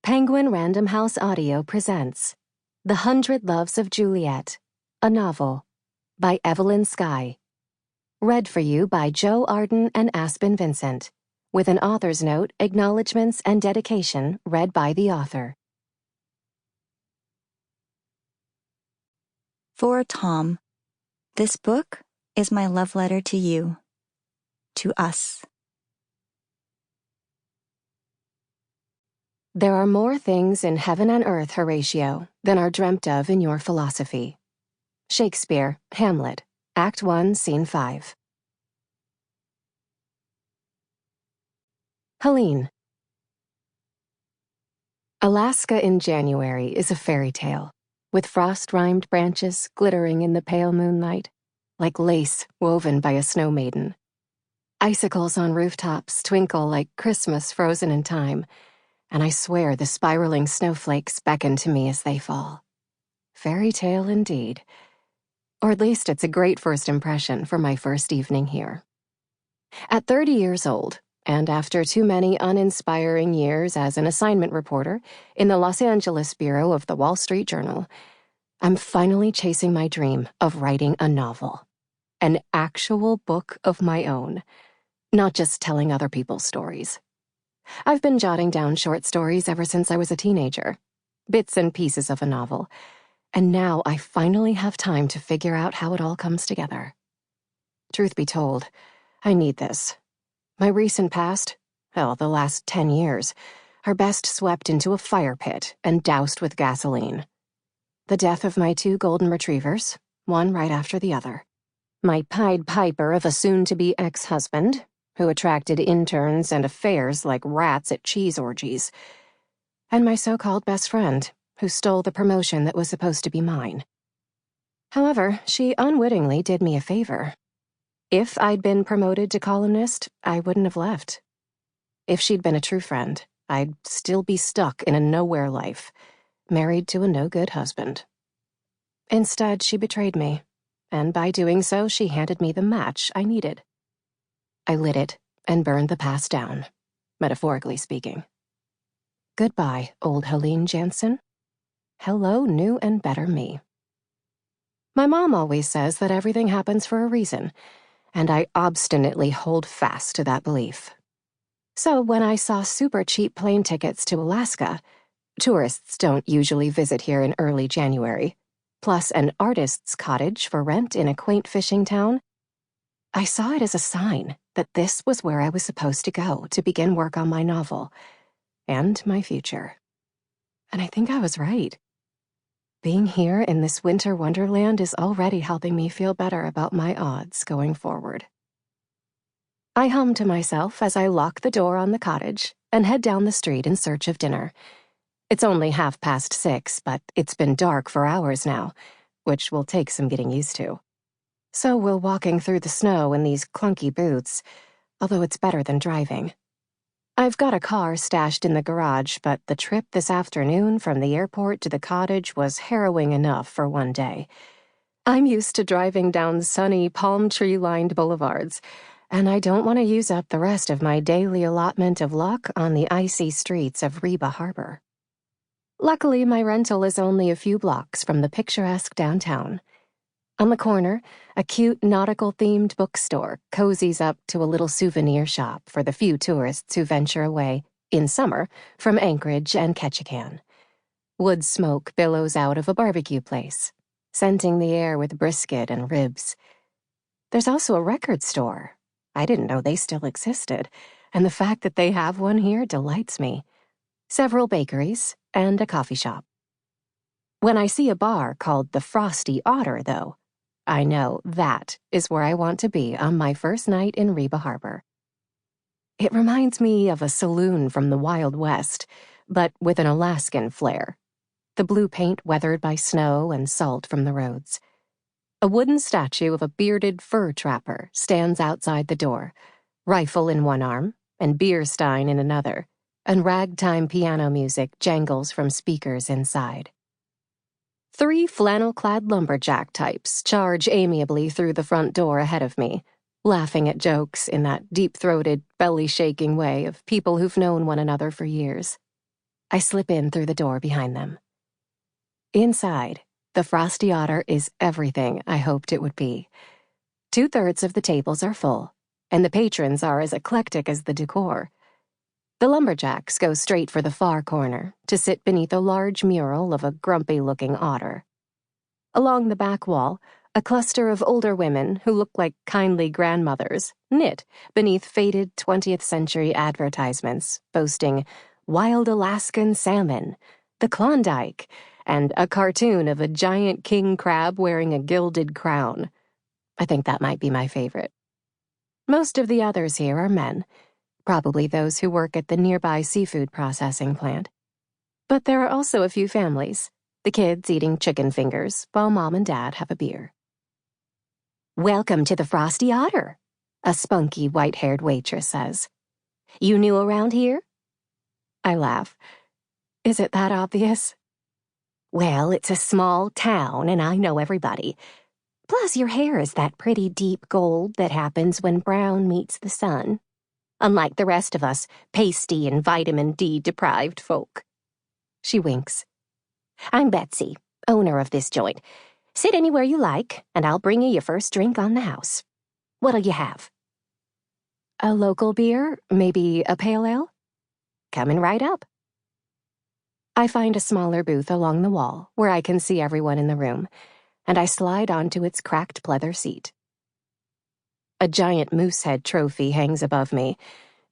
Penguin Random House Audio presents The 100 Loves of Juliet, a novel, by Evelyn Skye. Read for you by Joe Arden and Aspen Vincent, with an author's note, acknowledgments, and dedication read by the author. For Tom, this book is my love letter to you, to us. There are more things in heaven and earth, Horatio, than are dreamt of in your philosophy. Shakespeare, Hamlet, Act 1, Scene 5. Helene. Alaska in January is a fairy tale, with frost-rimed branches glittering in the pale moonlight, like lace woven by a snow maiden. Icicles on rooftops twinkle like Christmas frozen in time, and I swear the spiraling snowflakes beckon to me as they fall. Fairy tale indeed. Or at least it's a great first impression for my first evening here. At 30 years old, and after too many uninspiring years as an assignment reporter in the Los Angeles bureau of the Wall Street Journal, I'm finally chasing my dream of writing a novel. An actual book of my own, not just telling other people's stories. I've been jotting down short stories ever since I was a teenager, bits and pieces of a novel, and now I finally have time to figure out how it all comes together. Truth be told, I need this. My recent past, the last 10 years, are best swept into a fire pit and doused with gasoline. The death of my 2 golden retrievers, one right after the other. My Pied Piper of a soon-to-be ex-husband, who attracted interns and affairs like rats at cheese orgies, and my so-called best friend, who stole the promotion that was supposed to be mine. However, she unwittingly did me a favor. If I'd been promoted to columnist, I wouldn't have left. If she'd been a true friend, I'd still be stuck in a nowhere life, married to a no-good husband. Instead, she betrayed me, and by doing so, she handed me the match I needed. I lit it and burned the past down, metaphorically speaking. Goodbye, old Helene Janssen. Hello, new and better me. My mom always says that everything happens for a reason, and I obstinately hold fast to that belief. So when I saw super cheap plane tickets to Alaska, tourists don't usually visit here in early January, plus an artist's cottage for rent in a quaint fishing town, I saw it as a sign that this was where I was supposed to go to begin work on my novel and my future. And I think I was right. Being here in this winter wonderland is already helping me feel better about my odds going forward. I hum to myself as I lock the door on the cottage and head down the street in search of dinner. It's only 6:30, but it's been dark for hours now, which will take some getting used to. So will walking through the snow in these clunky boots, although it's better than driving. I've got a car stashed in the garage, but the trip this afternoon from the airport to the cottage was harrowing enough for one day. I'm used to driving down sunny, palm tree-lined boulevards, and I don't want to use up the rest of my daily allotment of luck on the icy streets of Reba Harbor. Luckily, my rental is only a few blocks from the picturesque downtown. On the corner, a cute nautical-themed bookstore cozies up to a little souvenir shop for the few tourists who venture away, in summer, from Anchorage and Ketchikan. Wood smoke billows out of a barbecue place, scenting the air with brisket and ribs. There's also a record store. I didn't know they still existed, and the fact that they have one here delights me. Several bakeries, and a coffee shop. When I see a bar called the Frosty Otter, though, I know that is where I want to be on my first night in Reba Harbor. It reminds me of a saloon from the Wild West, but with an Alaskan flair. The blue paint weathered by snow and salt from the roads. A wooden statue of a bearded fur trapper stands outside the door, rifle in one arm and beer stein in another, and ragtime piano music jangles from speakers inside. 3 flannel-clad lumberjack types charge amiably through the front door ahead of me, laughing at jokes in that deep-throated, belly-shaking way of people who've known one another for years. I slip in through the door behind them. Inside, the Frosty Otter is everything I hoped it would be. 2/3 of the tables are full, and the patrons are as eclectic as the decor. The lumberjacks go straight for the far corner to sit beneath a large mural of a grumpy-looking otter. Along the back wall, a cluster of older women who look like kindly grandmothers knit beneath faded 20th century advertisements boasting wild Alaskan salmon, the Klondike, and a cartoon of a giant king crab wearing a gilded crown. I think that might be my favorite. Most of the others here are men, probably those who work at the nearby seafood processing plant. But there are also a few families, the kids eating chicken fingers while Mom and Dad have a beer. "Welcome to the Frosty Otter," a spunky, white-haired waitress says. "You new around here?" I laugh. Is it that obvious? "Well, it's a small town, and I know everybody. Plus, your hair is that pretty deep gold that happens when brown meets the sun. Unlike the rest of us, pasty and vitamin D deprived folk." She winks. "I'm Betsy, owner of this joint. Sit anywhere you like, and I'll bring you your first drink on the house. What'll you have?" "A local beer? Maybe a pale ale?" "Coming right up." I find a smaller booth along the wall where I can see everyone in the room, and I slide onto its cracked pleather seat. A giant moose head trophy hangs above me,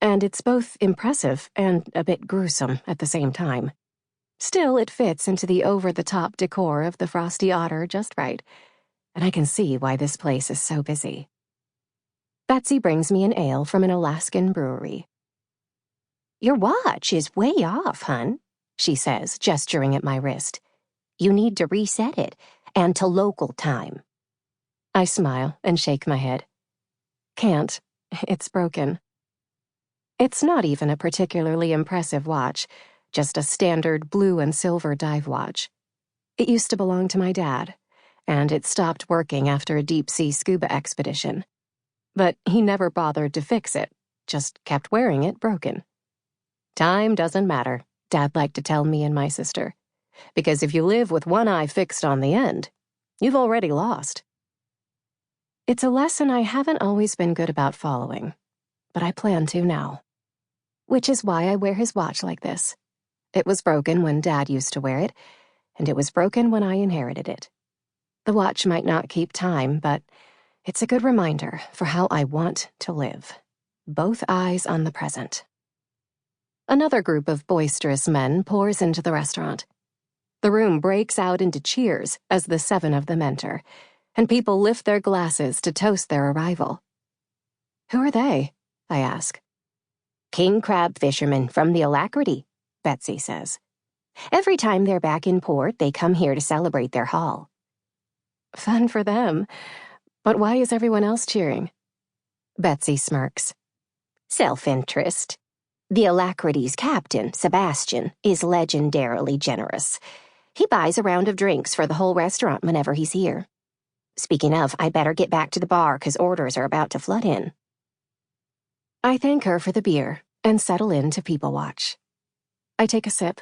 and it's both impressive and a bit gruesome at the same time. Still, it fits into the over-the-top decor of the Frosty Otter just right, and I can see why this place is so busy. Betsy brings me an ale from an Alaskan brewery. "Your watch is way off, hun," she says, gesturing at my wrist. "You need to reset it, and to local time." I smile and shake my head. "Can't. It's broken." It's not even a particularly impressive watch, just a standard blue and silver dive watch. It used to belong to my dad, and it stopped working after a deep-sea scuba expedition. But he never bothered to fix it, just kept wearing it broken. "Time doesn't matter," Dad liked to tell me and my sister, "because if you live with one eye fixed on the end, you've already lost." It's a lesson I haven't always been good about following, but I plan to now. Which is why I wear his watch like this. It was broken when Dad used to wear it, and it was broken when I inherited it. The watch might not keep time, but it's a good reminder for how I want to live. Both eyes on the present. Another group of boisterous men pours into the restaurant. The room breaks out into cheers as the 7 of them enter, and people lift their glasses to toast their arrival. "Who are they?" I ask. "King crab fishermen from the Alacrity," Betsy says. "Every time they're back in port, they come here to celebrate their haul." Fun for them. But why is everyone else cheering? Betsy smirks. "Self-interest. The Alacrity's captain, Sebastien, is legendarily generous. He buys a round of drinks for the whole restaurant whenever he's here. Speaking of, I better get back to the bar because orders are about to flood in." I thank her for the beer and settle in to people watch. I take a sip.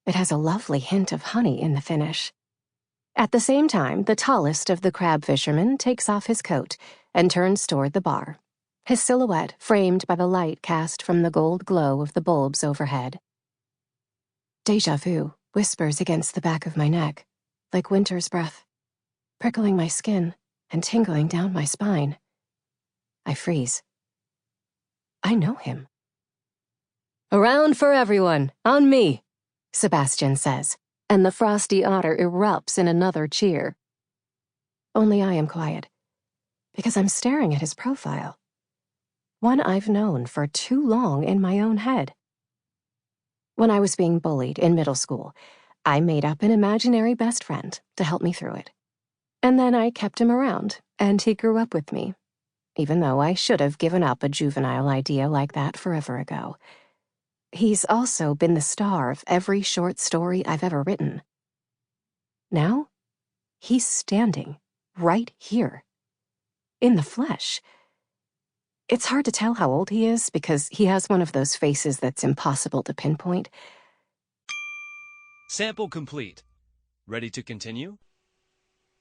It has a lovely hint of honey in the finish. At the same time, the tallest of the crab fishermen takes off his coat and turns toward the bar, his silhouette framed by the light cast from the gold glow of the bulbs overhead. Déjà vu whispers against the back of my neck, like winter's breath, prickling my skin and tingling down my spine. I freeze. I know him. "A round for everyone, on me," Sebastien says, and the Frosty Otter erupts in another cheer. Only I am quiet, because I'm staring at his profile. One I've known for too long in my own head. When I was being bullied in middle school, I made up an imaginary best friend to help me through it. And then I kept him around, and he grew up with me, even though I should have given up a juvenile idea like that forever ago. He's also been the star of every short story I've ever written. Now, he's standing right here, in the flesh. It's hard to tell how old he is because he has one of those faces that's impossible to pinpoint, Sample complete. Ready to continue?